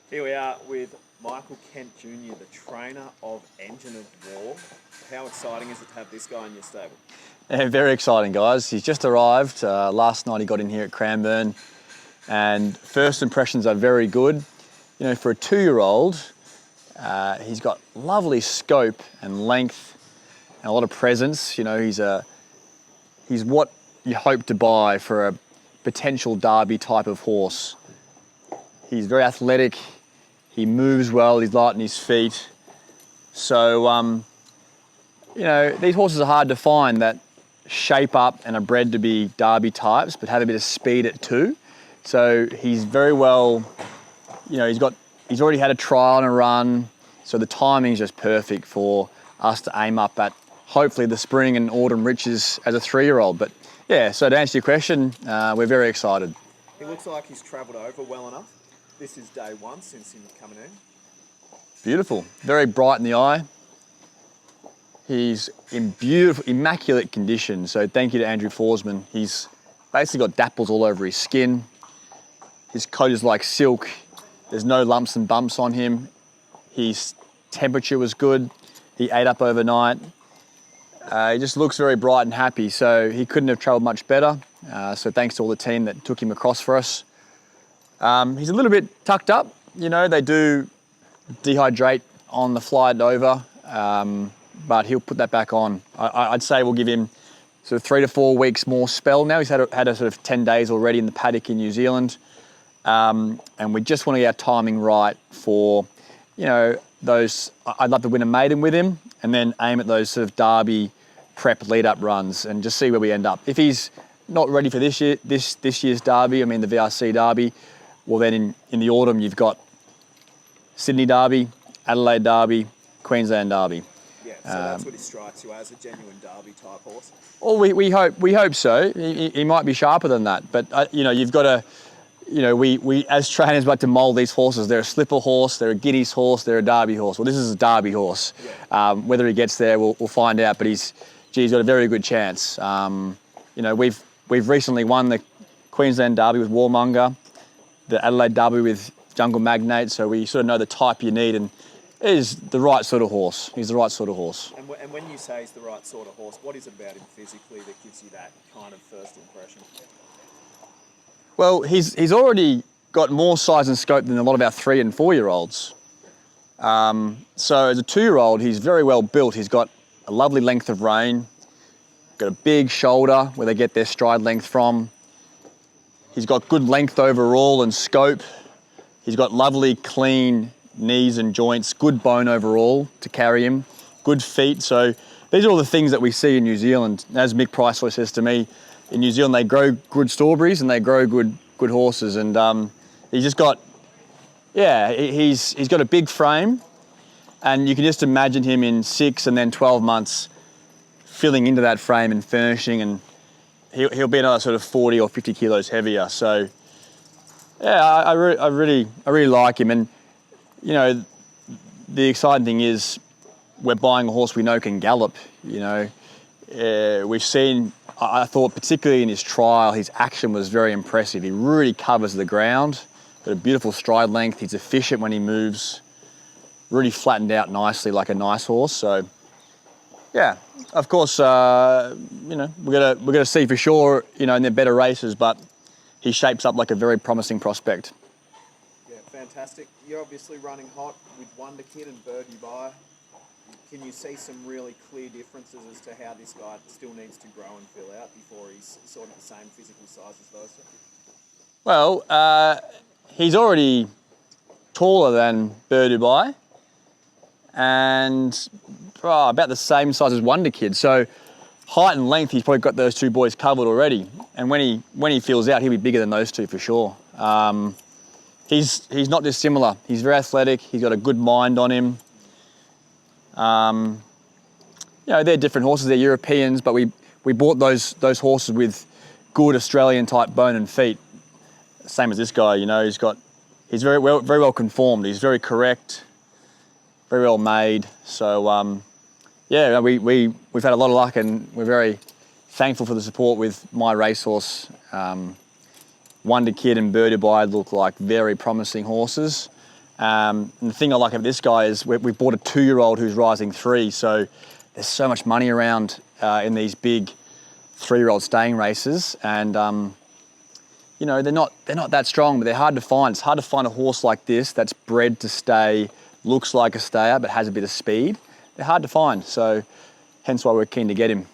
Here we are with Michael Kent Jr., the trainer of Engine of War. How exciting is it to have this guy in your stable? Yeah, very exciting, guys. He's just arrived. Last night he got in here at Cranbourne, and first impressions are very good. You know, for a 2-year-old, he's got lovely scope and length and a lot of presence. You know, he's what you hope to buy for a potential Derby type of horse. He's very athletic. He moves well. He's light on his feet. So, you know, these horses are hard to find that shape up and are bred to be Derby types, but have a bit of speed at too. So he's very well, you know, he's already had a trial and a run. So the timing is just perfect for us to aim up at hopefully the spring and autumn riches as a 3-year-old. But yeah, so to answer your question, we're very excited. He looks like he's travelled over well enough. This is day one since him coming in. Beautiful, very bright in the eye. He's in beautiful, immaculate condition. So thank you to Andrew Forsman. He's basically got dapples all over his skin. His coat is like silk. There's no lumps and bumps on him. His temperature was good. He ate up overnight. He just looks very bright and happy. So he couldn't have travelled much better. So thanks to all the team that took him across for us. He's a little bit tucked up. You know, they do dehydrate on the flight over, but he'll put that back on. I'd say we'll give him sort of 3 to 4 weeks more spell now. He's had a sort of 10 days already in the paddock in New Zealand. And we just want to get our timing right for, you know, those. I'd love to win a maiden with him and then aim at those sort of Derby prep lead-up runs and just see where we end up. If he's not ready for this year's Derby, I mean the VRC Derby, well then in the autumn you've got Sydney Derby, Adelaide Derby, Queensland Derby. Yeah, so that's what he strikes you as, a genuine Derby type horse. Well, we hope so. He might be sharper than that, but you know, you've got to, you know, we as trainers like to mould these horses. They're a slipper horse, they're a Guineas horse, they're a Derby horse. Well, this is a Derby horse. Yeah. Whether he gets there, we'll find out. But he's got a very good chance. You know, we've recently won the Queensland Derby with Warmonger, the Adelaide Derby with Jungle Magnate, so we sort of know the type you need, and it is the right sort of horse. He's the right sort of horse. And when you say he's the right sort of horse, what is it about him physically that gives you that kind of first impression? Well, he's already got more size and scope than a lot of our 3 and 4-year-olds. So as a 2-year-old, he's very well built. He's got a lovely length of rein, got a big shoulder where they get their stride length from. He's got good length overall and scope. He's got lovely, clean knees and joints, good bone overall to carry him, good feet. So these are all the things that we see in New Zealand. As Mick Price always says to me, in New Zealand they grow good strawberries and they grow good horses. And he's just got, yeah, he's got a big frame, and you can just imagine him in 6 and then 12 months filling into that frame and furnishing, and he'll be another sort of 40 or 50 kilos heavier. So yeah, I really like him. And you know, the exciting thing is we're buying a horse we know can gallop. You know, we've seen, I thought particularly in his trial, his action was very impressive. He really covers the ground, got a beautiful stride length. He's efficient when he moves, really flattened out nicely like a nice horse. So yeah, of course, you know, we're gonna see for sure, you know, in their better races, but he shapes up like a very promising prospect. Yeah, fantastic. You're obviously running hot with Wonder Kid and Birdie Bye. Can you see some really clear differences as to how this guy still needs to grow and fill out before he's sort of the same physical size as those two? Well, he's already taller than Birdie Bye and about the same size as Wonder Kid. So height and length, he's probably got those two boys covered already. And when he fills out, he'll be bigger than those two for sure. He's not dissimilar. He's very athletic. He's got a good mind on him. You know, they're different horses. They're Europeans, but we bought those horses with good Australian type bone and feet. Same as this guy. You know, he's very well conformed. He's very correct, very well made. So yeah, we've had a lot of luck, and we're very thankful for the support with My Racehorse. Wonder Kid and Birdie Bye look like very promising horses. And the thing I like about this guy is we bought a 2-year-old who's rising 3, so there's so much money around in these big 3-year-old staying races, and you know, they're not that strong, but they're hard to find. It's hard to find a horse like this that's bred to stay, looks like a stayer, but has a bit of speed. They're hard to find, so hence why we're keen to get him.